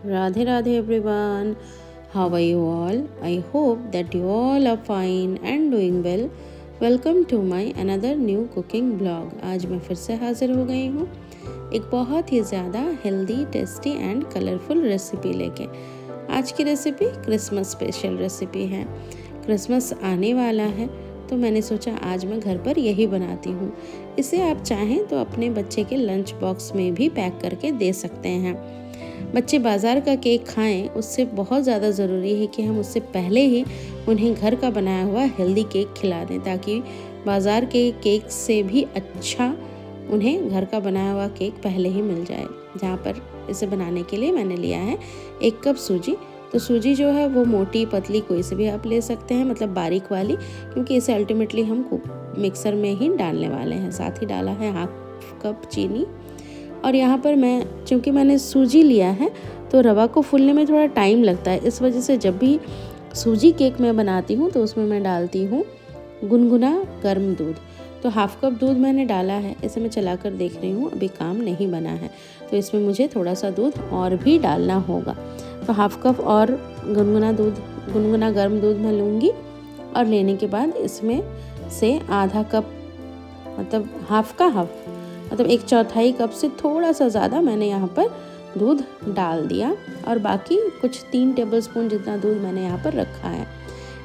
Radhe Radhe everyone. How are you all? I hope that you all are fine and doing well. Welcome to my another new cooking blog. आज मैं फिर से हाजिर हो गई हूँ एक बहुत ही ज़्यादा healthy, tasty and colourful recipe लेके। आज की रेसिपी क्रिसमस स्पेशल रेसिपी है। क्रिसमस आने वाला है तो मैंने सोचा आज मैं घर पर यही बनाती हूँ। इसे आप चाहें तो अपने बच्चे के लंच बॉक्स में भी पैक करके दे सकते हैं। बच्चे बाज़ार का केक खाएं उससे बहुत ज़्यादा ज़रूरी है कि हम उससे पहले ही उन्हें घर का बनाया हुआ हेल्दी केक खिला दें, ताकि बाज़ार के केक से भी अच्छा उन्हें घर का बनाया हुआ केक पहले ही मिल जाए। जहाँ पर इसे बनाने के लिए मैंने लिया है 1 कप सूजी। तो सूजी जो है वो मोटी पतली कोई से भी आप ले सकते हैं, मतलब बारीक वाली, क्योंकि इसे अल्टीमेटली हम मिक्सर में ही डालने वाले हैं। साथ ही डाला है 1/2 कप चीनी। और यहाँ पर चूँकि मैंने सूजी लिया है तो रवा को फूलने में थोड़ा टाइम लगता है, इस वजह से जब भी सूजी केक मैं बनाती हूँ तो उसमें मैं डालती हूँ गुनगुना गर्म दूध। तो 1/2 कप दूध मैंने डाला है। इसे मैं चलाकर देख रही हूँ, अभी काम नहीं बना है, तो इसमें मुझे थोड़ा सा दूध और भी डालना होगा। तो 1/2 कप और गुनगुना गर्म दूध मैं लूँगी। और लेने के बाद इसमें से आधा कप, मतलब हाफ का हाफ, मतलब 1/4 कप से थोड़ा सा ज़्यादा मैंने यहाँ पर दूध डाल दिया। और बाकी कुछ 3 टेबलस्पून जितना दूध मैंने यहाँ पर रखा है।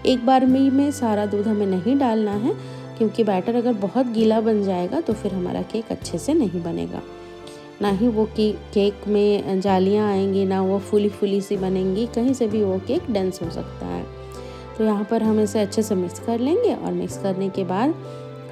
एक बार में सारा दूध हमें नहीं डालना है, क्योंकि बैटर अगर बहुत गीला बन जाएगा तो फिर हमारा केक अच्छे से नहीं बनेगा। ना ही वो केक में जालियाँ आएंगी, ना वो फूली सी बनेंगी, कहीं से भी वो केक डेंस हो सकता है। तो यहाँ पर हम इसे अच्छे से मिक्स कर लेंगे और मिक्स करने के बाद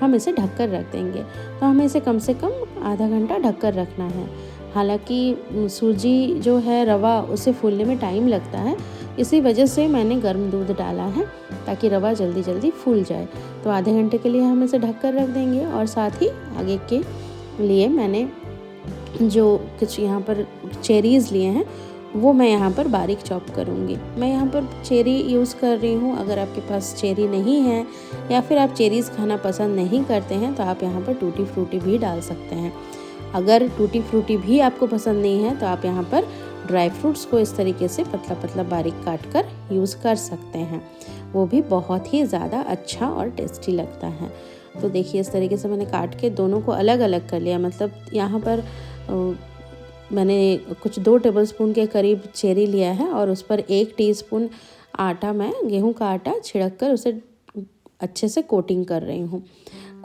हम इसे ढककर रख देंगे। तो हमें इसे कम से कम आधा घंटा ढककर रखना है। हालांकि सूजी जो है, रवा, उसे फूलने में टाइम लगता है, इसी वजह से मैंने गर्म दूध डाला है ताकि रवा जल्दी फूल जाए। तो आधे घंटे के लिए हम इसे ढककर रख देंगे। और साथ ही आगे के लिए मैंने जो कुछ यहाँ पर चेरीज़ लिए हैं वो मैं यहाँ पर बारीक चॉप करूँगी। मैं यहाँ पर चेरी यूज़ कर रही हूँ। अगर आपके पास चेरी नहीं है या फिर आप चेरीज़ खाना पसंद नहीं करते हैं तो आप यहाँ पर टूटी फ्रूटी भी डाल सकते हैं। अगर टूटी फ्रूटी भी आपको पसंद नहीं है तो आप यहाँ पर ड्राई फ्रूट्स को इस तरीके से पतला बारीक काट कर यूज़ कर सकते हैं। वो भी बहुत ही ज़्यादा अच्छा और टेस्टी लगता है। तो देखिए, इस तरीके से मैंने काट के दोनों को अलग अलग कर लिया। मतलब यहाँ पर मैंने कुछ 2 टेबलस्पून के करीब चेरी लिया है और उस पर 1 टीस्पून आटा, मैं गेहूं का आटा छिड़क कर उसे अच्छे से कोटिंग कर रही हूँ।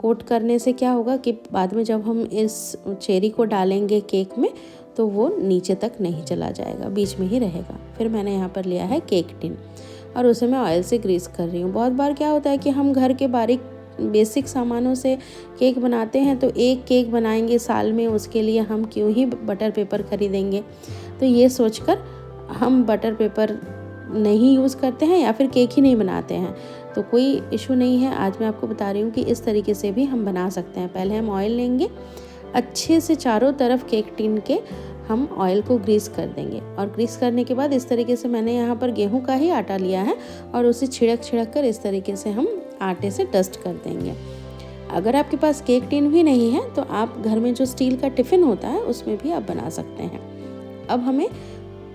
कोट करने से क्या होगा कि बाद में जब हम इस चेरी को डालेंगे केक में तो वो नीचे तक नहीं चला जाएगा, बीच में ही रहेगा। फिर मैंने यहाँ पर लिया है केक टिन और उसे मैं ऑयल से ग्रीस कर रही हूँ। बहुत बार क्या होता है कि हम घर के बारीक बेसिक सामानों से केक बनाते हैं, तो एक केक बनाएंगे साल में, उसके लिए हम क्यों ही बटर पेपर खरीदेंगे। तो ये सोचकर हम बटर पेपर नहीं यूज़ करते हैं या फिर केक ही नहीं बनाते हैं। तो कोई इशू नहीं है। आज मैं आपको बता रही हूँ कि इस तरीके से भी हम बना सकते हैं। पहले हम ऑयल लेंगे, अच्छे से चारों तरफ केक टिन के हम ऑयल को ग्रीस कर देंगे। और ग्रीस करने के बाद इस तरीके से मैंने यहाँ पर गेहूं का ही आटा लिया है और उसे छिड़क कर इस तरीके से हम आटे से डस्ट कर देंगे। अगर आपके पास केक टिन भी नहीं है तो आप घर में जो स्टील का टिफ़िन होता है उसमें भी आप बना सकते हैं। अब हमें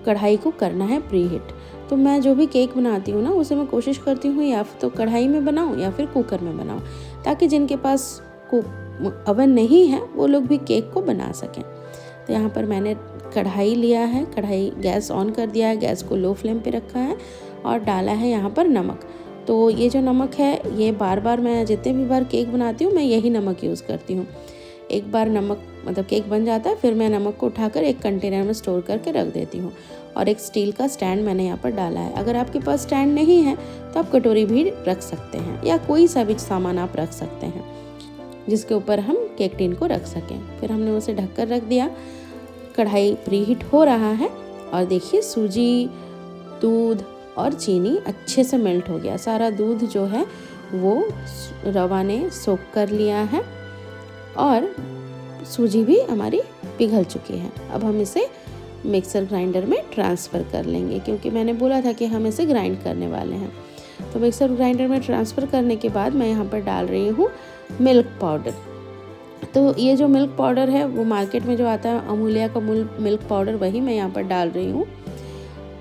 कढ़ाई को करना है प्रीहीट। तो मैं जो भी केक बनाती हूँ ना, उसे मैं कोशिश करती हूँ या तो कढ़ाई में बनाऊँ या फिर कुकर में बनाऊँ, ताकि जिनके पास ओवन नहीं है वो लोग भी केक को बना सकें। तो यहाँ पर मैंने कढ़ाई लिया है, कढ़ाई गैस ऑन कर दिया है, गैस को लो फ्लेम पे रखा है और डाला है यहाँ पर नमक। तो ये जो नमक है, ये बार मैं जितने भी बार केक बनाती हूँ मैं यही नमक यूज़ करती हूँ। एक बार नमक, मतलब केक बन जाता है, फिर मैं नमक को उठाकर एक कंटेनर में स्टोर करके रख देती हूँ। और एक स्टील का स्टैंड मैंने यहाँ पर डाला है। अगर आपके पास स्टैंड नहीं है तो आप कटोरी भी रख सकते हैं या कोई सा भी सामान आप रख सकते हैं जिसके ऊपर हम केक टिन को रख सकें। फिर हमने उसे ढककर रख दिया। कढ़ाई प्रीहीट हो रहा है और देखिए सूजी, दूध और चीनी अच्छे से मेल्ट हो गया। सारा दूध जो है वो रवा ने सोख कर लिया है और सूजी भी हमारी पिघल चुकी है। अब हम इसे मिक्सर ग्राइंडर में ट्रांसफ़र कर लेंगे, क्योंकि मैंने बोला था कि हम इसे ग्राइंड करने वाले हैं। तो मिक्सर ग्राइंडर में ट्रांसफ़र करने के बाद मैं यहाँ पर डाल रही हूँ मिल्क पाउडर। तो ये जो मिल्क पाउडर है वो मार्केट में जो आता है अमूल्या का मिल्क पाउडर, वही मैं यहाँ पर डाल रही हूँ।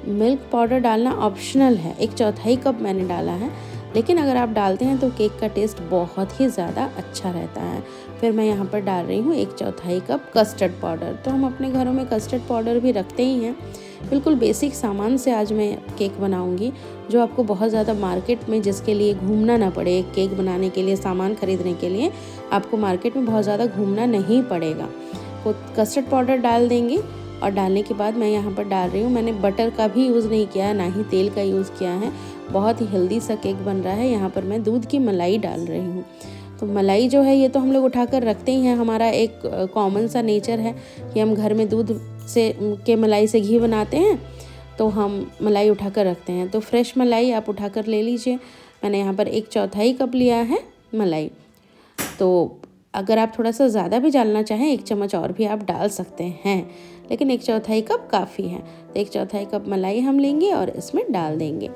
मिल्क पाउडर डालना ऑप्शनल है, 1/4 कप मैंने डाला है, लेकिन अगर आप डालते हैं तो केक का टेस्ट बहुत ही ज़्यादा अच्छा रहता है। फिर मैं यहाँ पर डाल रही हूँ 1/4 कप कस्टर्ड पाउडर। तो हम अपने घरों में कस्टर्ड पाउडर भी रखते ही हैं। बिल्कुल बेसिक सामान से आज मैं केक बनाऊँगी, जो आपको बहुत ज़्यादा मार्केट में जिसके लिए घूमना ना पड़े। एक केक बनाने के लिए सामान खरीदने के लिए आपको मार्केट में बहुत ज़्यादा घूमना नहीं पड़ेगा। तो कस्टर्ड पाउडर डाल देंगे और डालने के बाद मैं यहाँ पर डाल रही हूँ, मैंने बटर का भी यूज़ नहीं किया है, ना ही तेल का यूज़ किया है। बहुत ही हेल्दी सा केक बन रहा है। यहाँ पर मैं दूध की मलाई डाल रही हूँ। तो मलाई जो है ये तो हम लोग उठाकर रखते ही हैं, हमारा एक कॉमन सा नेचर है कि हम घर में दूध से मलाई से घी बनाते हैं, तो हम मलाई उठाकर रखते हैं। तो फ्रेश मलाई आप उठाकर ले लीजिए। मैंने यहाँ पर 1/4 कप लिया है मलाई। तो अगर आप थोड़ा सा ज़्यादा भी डालना चाहें 1 चम्मच और भी आप डाल सकते हैं, लेकिन 1/4 कप काफ़ी है। तो 1/4 कप मलाई हम लेंगे और इसमें डाल देंगे।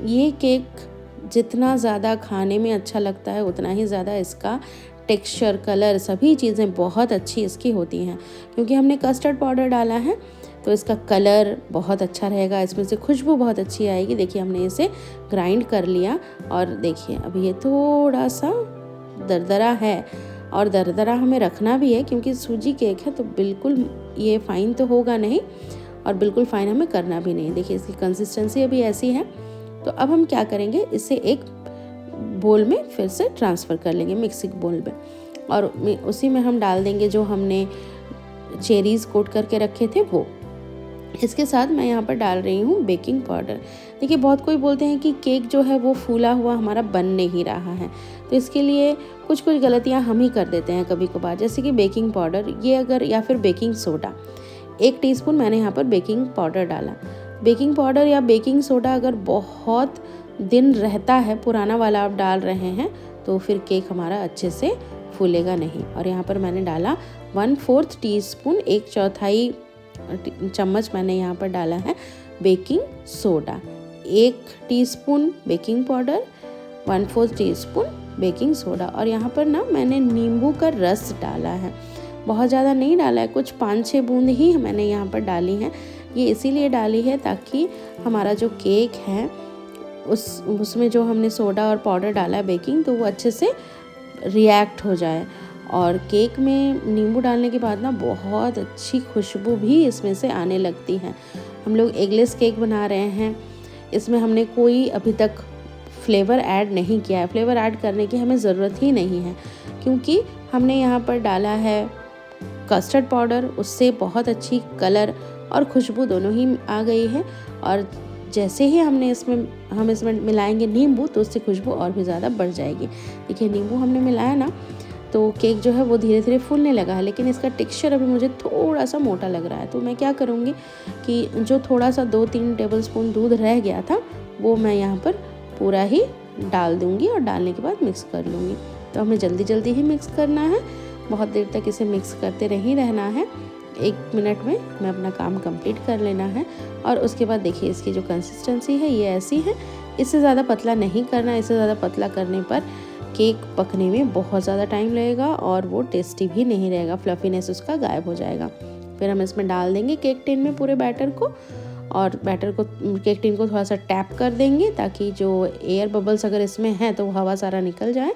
ये केक जितना ज़्यादा खाने में अच्छा लगता है उतना ही ज़्यादा इसका टेक्सचर, कलर, सभी चीज़ें बहुत अच्छी इसकी होती हैं। क्योंकि हमने कस्टर्ड पाउडर डाला है तो इसका कलर बहुत अच्छा रहेगा, इसमें से खुशबू बहुत अच्छी आएगी। देखिए हमने इसे ग्राइंड कर लिया और देखिए अभी ये थोड़ा सा दरदरा है, और दरदरा हमें रखना भी है क्योंकि सूजी केक है, तो बिल्कुल ये फ़ाइन तो होगा नहीं और बिल्कुल फ़ाइन हमें करना भी नहीं। देखिए इसकी कंसिस्टेंसी अभी ऐसी है। तो अब हम क्या करेंगे, इसे एक बोल में फिर से ट्रांसफ़र कर लेंगे, मिक्सिंग बोल में, और उसी में हम डाल देंगे जो हमने चेरीज़ कोट करके रखे थे वो। इसके साथ मैं यहाँ पर डाल रही हूँ बेकिंग पाउडर। देखिए बहुत कोई बोलते हैं कि केक जो है वो फूला हुआ हमारा बन नहीं रहा है, तो इसके लिए कुछ गलतियाँ हम ही कर देते हैं कभी कभार, जैसे कि बेकिंग पाउडर ये अगर, या फिर बेकिंग सोडा। 1 टीस्पून मैंने यहाँ पर बेकिंग पाउडर डाला। बेकिंग पाउडर या बेकिंग सोडा अगर बहुत दिन रहता है, पुराना वाला आप डाल रहे हैं, तो फिर केक हमारा अच्छे से फूलेगा नहीं। और यहाँ पर मैंने डाला 1/4 टीस्पून, 1/4 चम्मच मैंने यहाँ पर डाला है baking soda. 1 teaspoon baking powder, 1/4 teaspoon baking soda. और यहाँ पर ना मैंने नींबू का रस डाला है, बहुत ज़्यादा नहीं डाला है, कुछ 5-6 बूंद ही मैंने यहाँ पर डाली हैं। ये इसीलिए डाली है ताकि हमारा जो केक है उसमें जो हमने सोडा और पाउडर डाला है बेकिंग, तो वो अच्छे से रिएक्ट हो जाए। और केक में नींबू डालने के बाद ना बहुत अच्छी खुशबू भी इसमें से आने लगती है। हम लोग एगलेस केक बना रहे हैं, इसमें हमने कोई अभी तक फ्लेवर ऐड नहीं किया है। फ्लेवर ऐड करने की हमें ज़रूरत ही नहीं है क्योंकि हमने यहाँ पर डाला है कस्टर्ड पाउडर, उससे बहुत अच्छी कलर और खुशबू दोनों ही आ गई है। और जैसे ही हम इसमें मिलाएंगे नींबू, तो उससे खुशबू और भी ज़्यादा बढ़ जाएगी। देखिए नींबू हमने मिलाया ना, तो केक जो है वो धीरे धीरे फूलने लगा है, लेकिन इसका टेक्सचर अभी मुझे थोड़ा सा मोटा लग रहा है। तो मैं क्या करूँगी कि जो थोड़ा सा 2-3 टेबलस्पून दूध रह गया था वो मैं यहाँ पर पूरा ही डाल दूँगी और डालने के बाद मिक्स कर लूँगी। तो हमें जल्दी जल्दी ही मिक्स करना है, बहुत देर तक इसे मिक्स करते ही रहना है। 1 मिनट में मैं अपना काम कंप्लीट कर लेना है। और उसके बाद देखिए इसकी जो कंसिस्टेंसी है ये ऐसी है, इससे ज़्यादा पतला नहीं करना। इससे ज़्यादा पतला करने पर केक पकने में बहुत ज़्यादा टाइम लगेगा और वो टेस्टी भी नहीं रहेगा, फ्लफीनेस उसका गायब हो जाएगा। फिर हम इसमें डाल देंगे केक टिन में पूरे बैटर को, और बैटर को, केक टिन को थोड़ा सा टैप कर देंगे ताकि जो एयर बबल्स अगर इसमें हैं तो वो हवा सारा निकल जाए।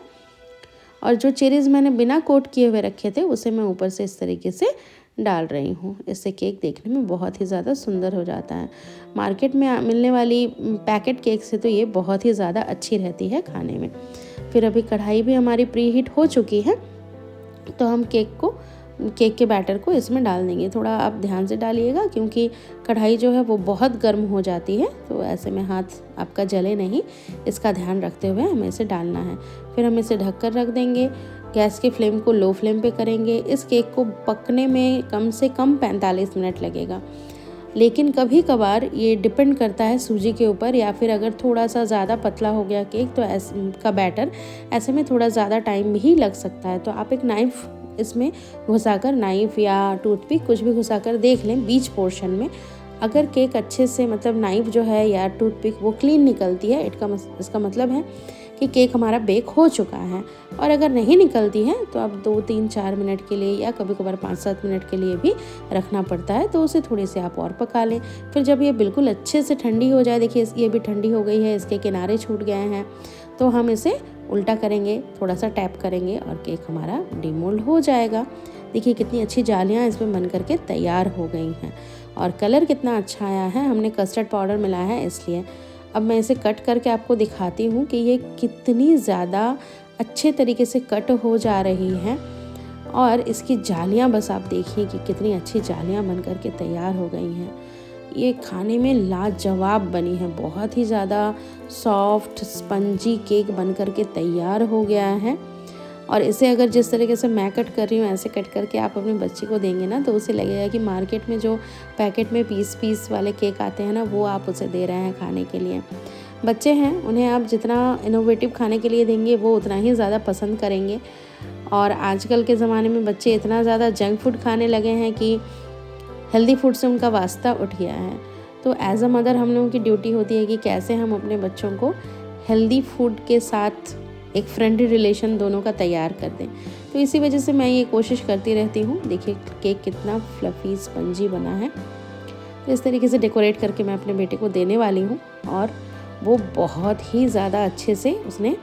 और जो चेरीज़ मैंने बिना कोट किए हुए रखे थे उसे मैं ऊपर से इस तरीके से डाल रही हूँ। इससे केक देखने में बहुत ही ज़्यादा सुंदर हो जाता है। मार्केट में मिलने वाली पैकेट केक से तो ये बहुत ही ज़्यादा अच्छी रहती है खाने में। फिर अभी कढ़ाई भी हमारी प्री हीट हो चुकी है, तो हम केक के बैटर को इसमें डाल देंगे। थोड़ा आप ध्यान से डालिएगा क्योंकि कढ़ाई जो है वो बहुत गर्म हो जाती है, तो ऐसे में हाथ आपका जले नहीं, इसका ध्यान रखते हुए हमें इसे डालना है। फिर हम इसे ढककर रख देंगे। गैस के फ्लेम को लो फ्लेम पे करेंगे। इस केक को पकने में कम से कम 45 मिनट लगेगा, लेकिन कभी कभार ये डिपेंड करता है सूजी के ऊपर, या फिर अगर थोड़ा सा ज़्यादा पतला हो गया केक तो का बैटर, ऐसे में थोड़ा ज़्यादा टाइम भी लग सकता है। तो आप एक नाइफ़ इसमें घुसाकर, नाइफ़ या टूथपिक कुछ भी घुसाकर देख लें बीच पोर्शन में, अगर केक अच्छे से मतलब नाइफ जो है या टूथपिक वो क्लीन निकलती है, इसका मतलब है कि केक हमारा बेक हो चुका है। और अगर नहीं निकलती है तो आप 2-3-4 मिनट के लिए या कभी कभार 5-7 मिनट के लिए भी रखना पड़ता है, तो उसे थोड़ी सी आप और पका लें। फिर जब ये बिल्कुल अच्छे से ठंडी हो जाए, देखिए ये भी ठंडी हो गई है, इसके किनारे छूट गए हैं, तो हम इसे उल्टा करेंगे, थोड़ा सा टैप करेंगे और केक हमारा डीमोल्ड हो जाएगा। देखिए कितनी अच्छी जालियाँ इसमें बन करके तैयार हो गई हैं और कलर कितना अच्छा आया है, हमने कस्टर्ड पाउडर मिलाया है इसलिए। अब मैं इसे कट करके आपको दिखाती हूँ कि ये कितनी ज़्यादा अच्छे तरीके से कट हो जा रही हैं और इसकी जालियाँ बस आप देखिए कि कितनी अच्छी जालियाँ बन करके तैयार हो गई हैं। ये खाने में लाजवाब बनी है, बहुत ही ज़्यादा सॉफ्ट स्पंजी केक बन करके तैयार हो गया है। और इसे अगर जिस तरीके से मैं कट कर रही हूँ ऐसे कट करके आप अपने बच्चे को देंगे ना, तो उसे लगेगा कि मार्केट में जो पैकेट में पीस वाले केक आते हैं ना, वो आप उसे दे रहे हैं खाने के लिए। बच्चे हैं, उन्हें आप जितना इनोवेटिव खाने के लिए देंगे वो उतना ही ज़्यादा पसंद करेंगे। और आजकल के ज़माने में बच्चे इतना ज़्यादा जंक फूड खाने लगे हैं कि हेल्दी फूड से उनका वास्ता उठ गया है। तो एज अ मदर हम लोगों की ड्यूटी होती है कि कैसे हम अपने बच्चों को हेल्दी फूड के साथ एक फ्रेंडली रिलेशन दोनों का तैयार कर दें। तो इसी वजह से मैं ये कोशिश करती रहती हूँ। देखिए केक कितना फ्लफ़ी स्पंजी बना है। तो इस तरीके से डेकोरेट करके मैं अपने बेटे को देने वाली हूँ और वो बहुत ही ज़्यादा अच्छे से उसने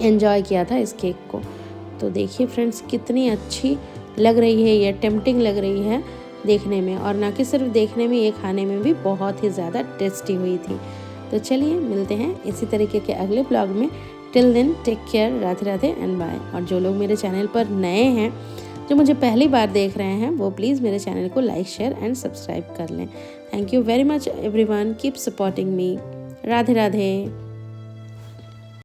एंजॉय किया था इस केक को। तो देखिए फ्रेंड्स कितनी अच्छी लग रही है, ये टेम्पटिंग लग रही है देखने में, और ना कि सिर्फ देखने में, ये खाने में भी बहुत ही ज़्यादा टेस्टी हुई थी। तो चलिए मिलते हैं इसी तरीके के अगले ब्लॉग में। Till then take care, Radhe Radhe and bye. और जो लोग मेरे चैनल पर नए हैं, जो मुझे पहली बार देख रहे हैं, वो प्लीज़ मेरे चैनल को लाइक शेयर एंड सब्सक्राइब कर लें। Thank you very much everyone, keep supporting me. Radhe Radhe.